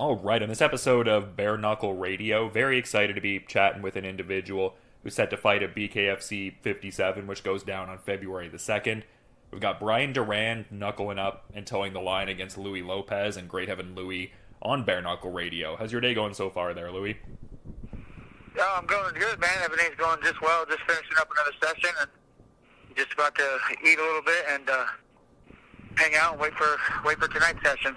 All right, on this episode of Bare Knuckle Radio, very excited to be chatting with an individual who's set to fight at BKFC 57, which goes down on February the 2nd. We've got Bryan Duran knuckling up and towing the line against Louie Lopez, and great having Louie on Bare Knuckle Radio. How's your day going so far there, Louie? Oh, I'm going good, man. Everything's going just well. Just finishing up another session and just about to eat a little bit and hang out and wait for tonight's session.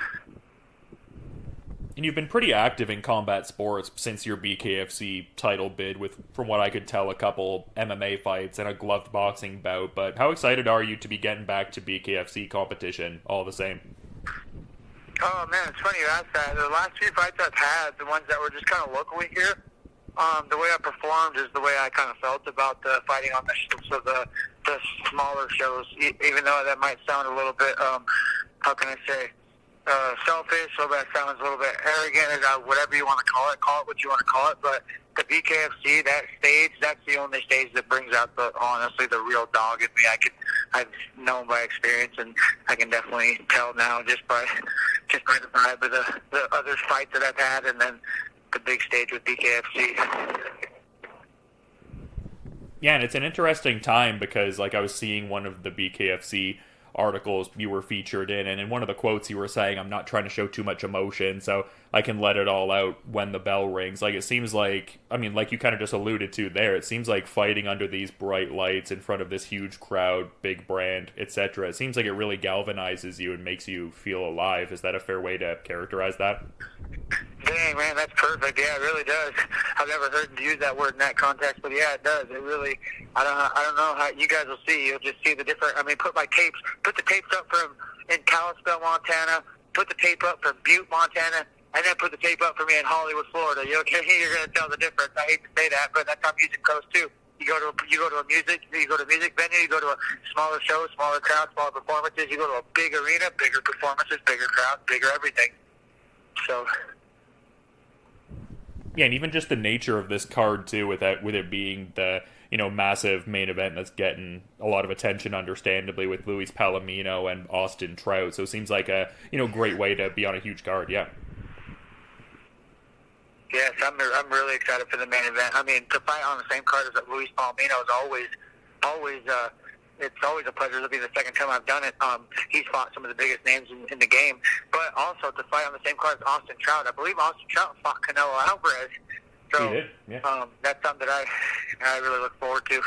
And you've been pretty active in combat sports since your BKFC title bid with, from what I could tell, a couple MMA fights and a gloved boxing bout. But how excited are you to be getting back to BKFC competition all the same? Oh, man, it's funny you asked that. The last few fights I've had, the ones that were just kind of locally here, the way I performed is the way I kind of felt about fighting on the smaller shows, even though that might sound a little bit, how can I say, selfish, so that sounds a little bit arrogant, whatever you want to call it what you want to call it, but the BKFC, that stage, that's the only stage that brings out honestly the real dog in me. I've known by experience, and I can definitely tell now just by the vibe of the other fights that I've had, and then the big stage with BKFC. Yeah, and it's an interesting time because, like, I was seeing one of the BKFC articles you were featured in, and in one of the quotes you were saying, I'm not trying to show too much emotion, so I can let it all out when the bell rings. Like, it seems like, I mean, like you kind of just alluded to there, it seems like fighting under these bright lights in front of this huge crowd, big brand, etc., it seems like it really galvanizes you and makes you feel alive. Is that a fair way to characterize that? Dang, man, that's perfect. Yeah, it really does. I've never heard you use that word in that context, but yeah, it does. It really, I don't know how you guys will see. You'll just see the different. I mean, put the tapes up from in Kalispell, Montana. Put the tape up from Butte, Montana, and then put the tape up for me in Hollywood, Florida. You're gonna tell the difference. I hate to say that, but that's how music goes too. You go to a music venue, you go to a smaller show, smaller crowd, smaller performances. You go to a big arena, bigger performances, bigger crowd, bigger everything. So. Yeah, and even just the nature of this card too, with it being the massive main event that's getting a lot of attention, understandably, with Louis Palomino and Austin Trout. So it seems like a great way to be on a huge card. Yeah. Yes, I'm really excited for the main event. I mean, to fight on the same card as Louis Palomino is always it's always a pleasure. It'll be the second time I've done it. He's fought some of the biggest names in the game, but also to fight on the same card as Austin Trout. I believe Austin Trout fought Canelo Alvarez. So he did. Yeah. That's something that I really look forward to.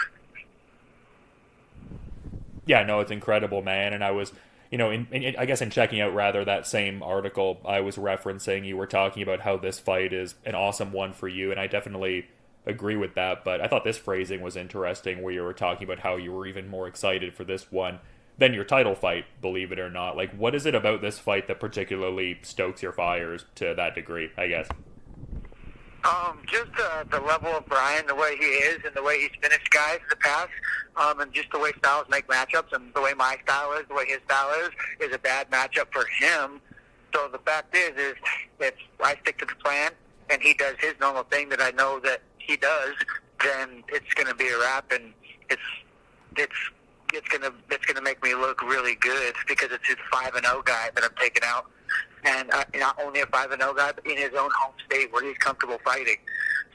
Yeah, no, it's incredible, man. And I was, I guess in checking out rather that same article I was referencing, you were talking about how this fight is an awesome one for you, and I definitely agree with that, but I thought this phrasing was interesting where you were talking about how you were even more excited for this one than your title fight, believe it or not. Like, what is it about this fight that particularly stokes your fires to that degree, I guess? Just the level of Bryan, the way he is, and the way he's finished guys in the past, and just the way styles make matchups, and the way my style is, the way his style is a bad matchup for him. So the fact is if I stick to the plan, and he does his normal thing that I know that he does, then it's going to be a wrap, and it's going to make me look really good because it's his 5-0 guy that I'm taking out, and not only a 5-0 guy, but in his own home state where he's comfortable fighting.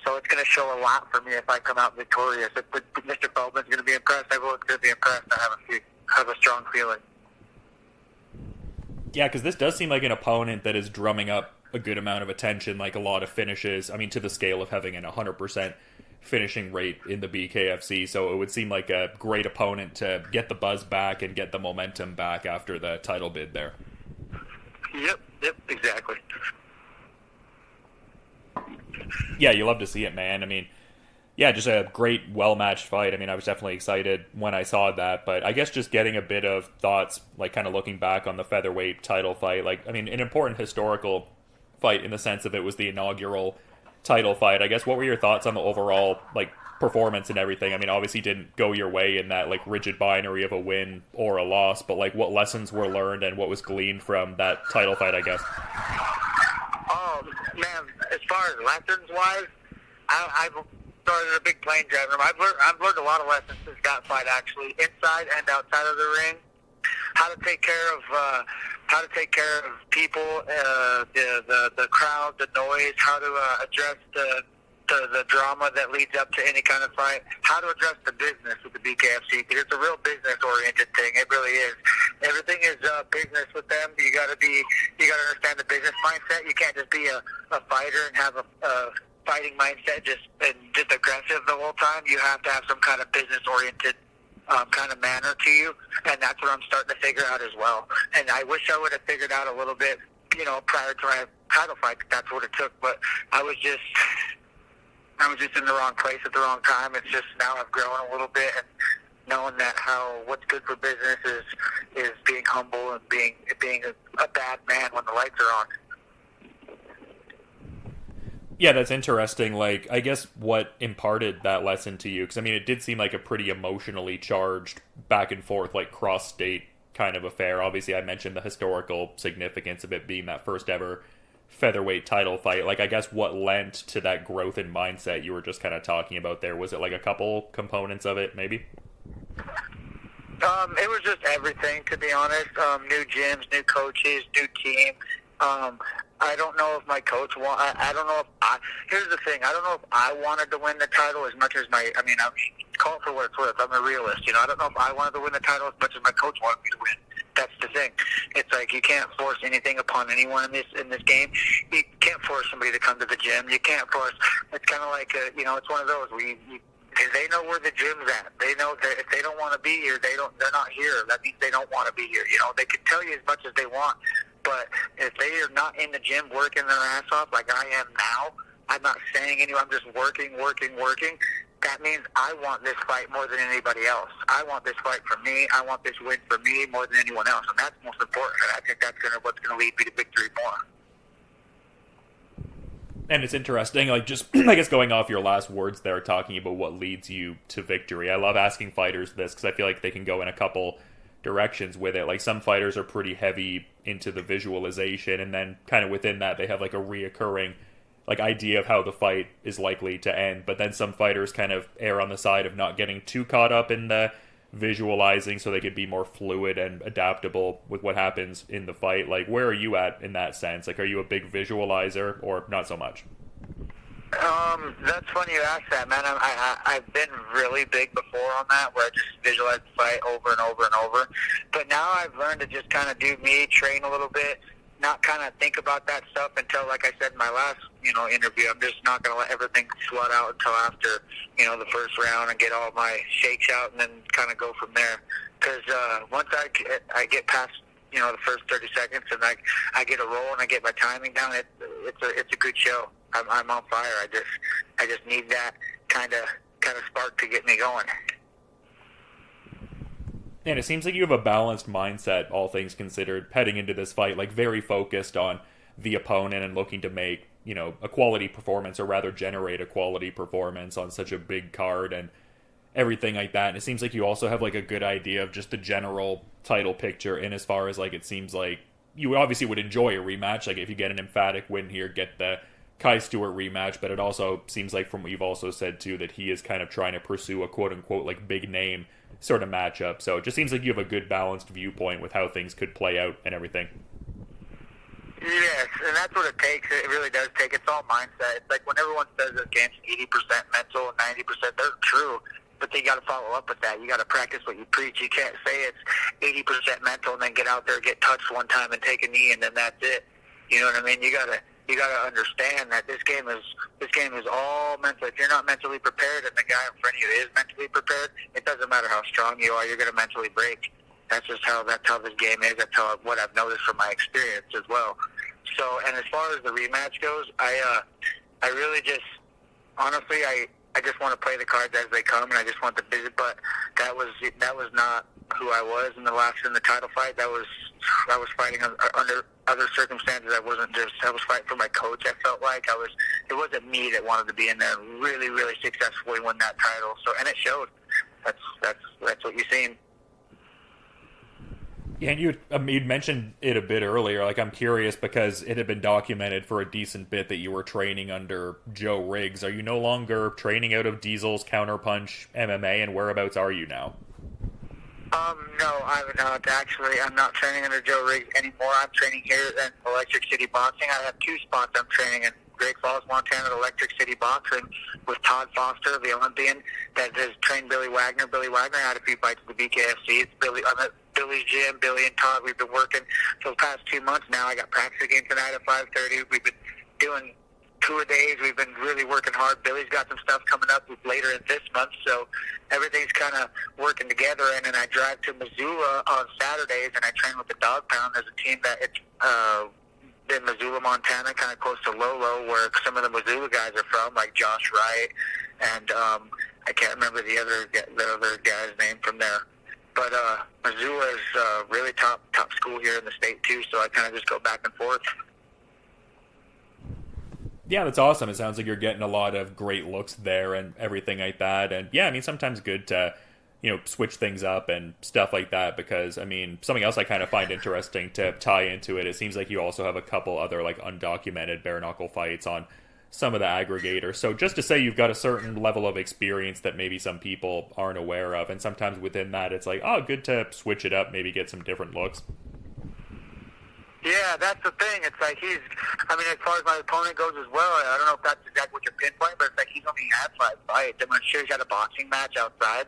So it's going to show a lot for me if I come out victorious. If Mr. Feldman's going to be impressed, everyone's going to be impressed. I have a strong feeling. Yeah, because this does seem like an opponent that is drumming up a good amount of attention, like a lot of finishes. I mean, to the scale of having an 100% finishing rate in the BKFC. So it would seem like a great opponent to get the buzz back and get the momentum back after the title bid there. Yep, exactly. Yeah, you love to see it, man. I mean, yeah, just a great, well-matched fight. I mean, I was definitely excited when I saw that, but I guess just getting a bit of thoughts, like kind of looking back on the featherweight title fight, like, I mean, an important historical fight in the sense of it was the inaugural title fight. I guess, what were your thoughts on the overall, like, performance and everything? I mean, obviously didn't go your way in that, like, rigid binary of a win or a loss, but, like, what lessons were learned and what was gleaned from that title fight, I guess? Oh, man, as far as lessons-wise, I've started a big plane driving room. I've learned a lot of lessons since that fight, actually, inside and outside of the ring. How to take care of how to take care of people, the crowd, the noise, how to address the drama that leads up to any kind of fight, how to address the business with the BKFC, because it's a real business-oriented thing. It really is. Everything is business with them. You got to understand the business mindset. You can't just be a fighter and have a fighting mindset just aggressive the whole time. You have to have some kind of business-oriented kind of manner to you, and that's what I'm starting to figure out as well. And I wish I would have figured out a little bit, prior to my title fight. That's what it took, but I was just in the wrong place at the wrong time. It's just now I've grown a little bit, and knowing that what's good for business is being humble and being a bad man when the lights are on. Yeah, that's interesting. Like, I guess what imparted that lesson to you? Because, I mean, it did seem like a pretty emotionally charged back and forth, like, cross-state kind of affair. Obviously, I mentioned the historical significance of it being that first ever featherweight title fight. Like, I guess what lent to that growth in mindset you were just kind of talking about there? Was it, like, a couple components of it, maybe? It was just everything, to be honest. New gyms, new coaches, new team. I don't know if my coach I don't know if here's the thing. I don't know if I wanted to win the title as much as I'm call it for what it's worth. I'm a realist. I don't know if I wanted to win the title as much as my coach wanted me to win. That's the thing. It's like you can't force anything upon anyone in this game. You can't force somebody to come to the gym. You can't force. It's kind of like it's one of those where they know where the gym's at. They know that if they don't want to be here, they're not here. That means they don't want to be here. They can tell you as much as they want, but if they are not in the gym working their ass off like I am now, I'm not saying anyone. I'm just working. That means I want this fight more than anybody else. I want this fight for me. I want this win for me more than anyone else, and that's most important. And I think that's what's going to lead me to victory more. And it's interesting, like, just, I guess, going off your last words there, talking about what leads you to victory. I love asking fighters this, because I feel like they can go in a couple directions with it. Like, some fighters are pretty heavy into the visualization, and then kind of within that, they have, like, a reoccurring, like, idea of how the fight is likely to end. But then some fighters kind of err on the side of not getting too caught up in the visualizing, so they could be more fluid and adaptable with what happens in the fight. Like, where are you at in that sense? Like, are you a big visualizer or not so much? That's funny you ask that, man. I've been really big before on that, where I just visualize the fight over and over and over. But now I've learned to just kind of do me, train a little bit, not kind of think about that stuff until, like I said in my last, interview, I'm just not going to let everything sweat out until after, the first round and get all my shakes out and then kind of go from there. Because once I get past, the first 30 seconds and I get a roll and I get my timing down, it's a good show. I'm on fire. I just need that kind of spark to get me going. And it seems like you have a balanced mindset, all things considered, heading into this fight, like very focused on the opponent and looking to make, a quality performance, or rather generate a quality performance on such a big card and everything like that. And it seems like you also have like a good idea of just the general title picture, in as far as like it seems like you obviously would enjoy a rematch. Like if you get an emphatic win here, get the Kai Stewart rematch, but it also seems like from what you've also said too that he is kind of trying to pursue a quote unquote like big name sort of matchup. So it just seems like you have a good balanced viewpoint with how things could play out and everything. Yes, and that's what it takes. It really does take. It's all mindset. It's like when everyone says this game's 80% mental and 90%, they're true, but they got to follow up with that. You got to practice what you preach. You can't say it's 80% mental and then get out there, get touched one time, and take a knee, and then that's it. You know what I mean? You got to understand that this game is all mental. If you're not mentally prepared and the guy in front of you is mentally prepared, it doesn't matter how strong you are. You're going to mentally break. That's how this game is. That's what I've noticed from my experience as well. So, and as far as the rematch goes, I really just, honestly, I just want to play the cards as they come, and I just want to visit. But that was not who I was in the title fight. I was fighting under other circumstances. I was fighting for my coach. I felt like it wasn't me that wanted to be in there and really, really successfully win that title. So, and it showed. That's what you've seen. Yeah, and you'd mentioned it a bit earlier. Like, I'm curious because it had been documented for a decent bit that you were training under Joe Riggs. Are you no longer training out of Diesel's Counterpunch MMA, and whereabouts are you now? No, I'm not. Actually, I'm not training under Joe Riggs anymore. I'm training here in Electric City Boxing. I have 2 spots I'm training in. Great Falls, Montana, at Electric City Boxing with Todd Foster, the Olympian, that has trained Billy Wagner. Billy Wagner had a few fights at the BKFC. I'm at Billy's gym. Billy and Todd, we've been working for the past 2 months now. I got practice again tonight at 5:30. We've been doing 2 days. We've been really working hard. Billy's got some stuff coming up later in this month, so everything's kind of working together. And then I drive to Missoula on Saturdays, and I train with the Dog Pound. There's a team that it's in Missoula, Montana, kind of close to Lolo, where some of the Missoula guys are from, like Josh Wright, and I can't remember the other guy's name from there. But Missoula is really top school here in the state too, so I kind of just go back and forth. Yeah, that's awesome. It sounds like you're getting a lot of great looks there and everything like that. And yeah, I mean, sometimes good to, switch things up and stuff like that, because, I mean, something else I kind of find interesting to tie into it, it seems like you also have a couple other, like, undocumented bare knuckle fights on some of the aggregators. So just to say you've got a certain level of experience that maybe some people aren't aware of, and sometimes within that it's like, oh, good to switch it up, maybe get some different looks. Yeah, that's the thing. It's like as far as my opponent goes as well, I don't know if that's exactly what you're pinpointing, but it's like he's only had 5 fights. I'm sure he's had a boxing match outside.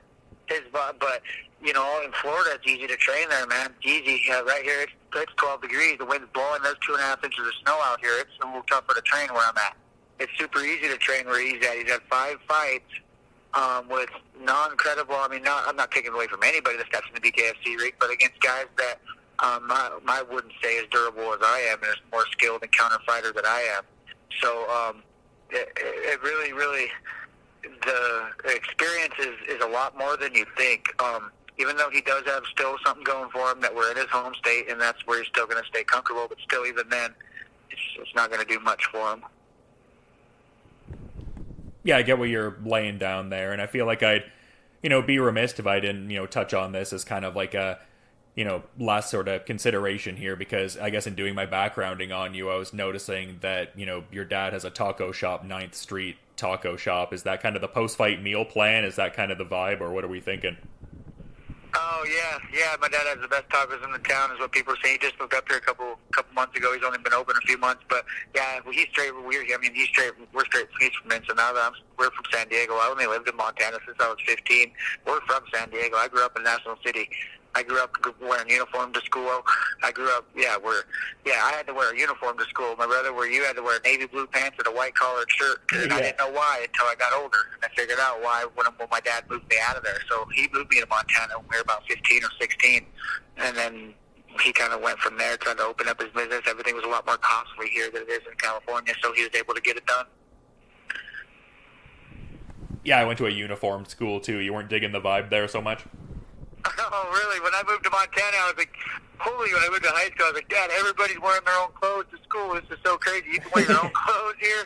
But in Florida, it's easy to train there, man. It's easy. Right here, it's 12 degrees. The wind's blowing. There's 2.5 inches of snow out here. It's a little tougher to train where I'm at. It's super easy to train where he's at. He's had 5 fights with non-credible. I'm not taking away from anybody that steps in the BKFC ring, but against guys that I wouldn't say as durable as I am, and is more skilled and counter fighter than I am. So it really, really, the experience is a lot more than you think. Even though he does have still something going for him, that we're in his home state, and that's where he's still going to stay comfortable, but still, even then, it's not going to do much for him. Yeah, I get what you're laying down there, and I feel like I'd, be remiss if I didn't, touch on this as kind of like a, last sort of consideration here, because I guess in doing my backgrounding on you, I was noticing that, your dad has a taco shop, 9th Street Taco Shop. Is that kind of the post-fight meal plan? Is that kind of the vibe, or what are we thinking? Oh, yeah, my dad has the best tacos in the town, is what people are saying. He just moved up here a couple months ago. He's only been open a few months, but yeah, he's straight. We're straight. He's from Ensenada. We're from San Diego. I only lived in Montana since I was 15. We're from San Diego. I grew up in National City. I grew up wearing uniform to school. I had to wear a uniform to school. My brother, where you had to wear navy blue pants and a white collared shirt. And I didn't know why until I got older. And I figured out why when my dad moved me out of there. So he moved me to Montana when we were about 15 or 16. And then he kind of went from there, trying to open up his business. Everything was a lot more costly here than it is in California, so he was able to get it done. Yeah, I went to a uniform school, too. You weren't digging the vibe there so much? Oh, really? When I moved to Montana, I was like, holy, when I moved to high school, I was like, Dad, everybody's wearing their own clothes to school. This is so crazy. You can wear your own clothes here?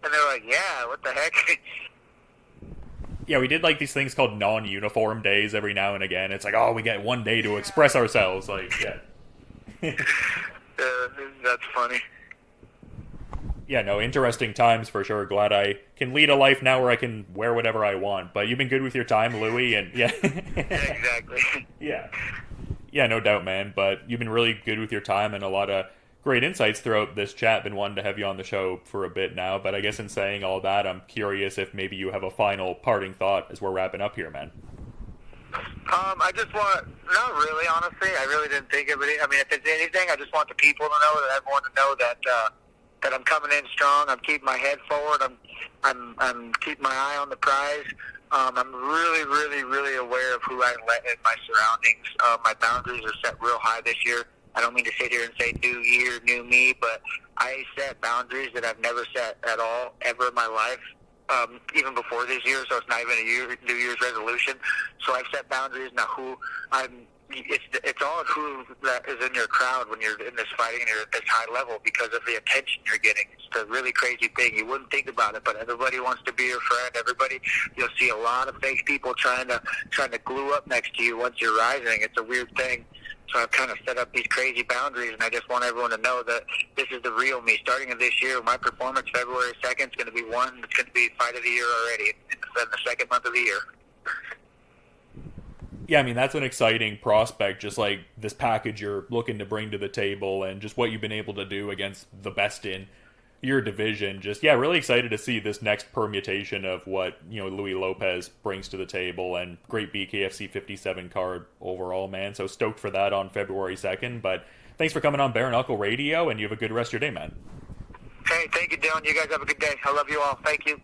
And they're like, yeah, what the heck? Yeah, we did like these things called non-uniform days every now and again. It's like, oh, we get one day to express ourselves. Like, yeah. That's funny. Yeah, no, interesting times for sure. Glad I can lead a life now where I can wear whatever I want. But you've been good with your time, Louie, and yeah. Exactly. Yeah. Yeah, no doubt, man. But you've been really good with your time and a lot of great insights throughout this chat. Been wanting to have you on the show for a bit now. But I guess in saying all that, I'm curious if maybe you have a final parting thought as we're wrapping up here, man. I just want, not really, honestly. I really didn't think of it. I mean, if it's anything, I just want the people to know, that everyone to know that I'm coming in strong. I'm keeping my head forward. I'm keeping my eye on the prize. I'm really, really, really aware of who I let in my surroundings. My boundaries are set real high this year. I don't mean to sit here and say new year, new me, but I set boundaries that I've never set at all ever in my life, even before this year, so it's not even a New Year's resolution. So I've set boundaries now. It's all who that is in your crowd when you're in this fighting and you're at this high level because of the attention you're getting. It's a really crazy thing. You wouldn't think about it, but everybody wants to be your friend. You'll see a lot of fake people trying to glue up next to you once you're rising. It's a weird thing. So I've kind of set up these crazy boundaries, and I just want everyone to know that this is the real me. Starting in this year, my performance February 2nd is going to be one that's going to be fight of the year already in the second month of the year. Yeah, I mean, that's an exciting prospect, just like this package you're looking to bring to the table and just what you've been able to do against the best in your division. Just, yeah, really excited to see this next permutation of what, Louie Lopez brings to the table, and great BKFC 57 card overall, man. So stoked for that on February 2nd. But thanks for coming on Bare Knuckle Radio, and you have a good rest of your day, man. Hey, thank you, Dylan. You guys have a good day. I love you all. Thank you.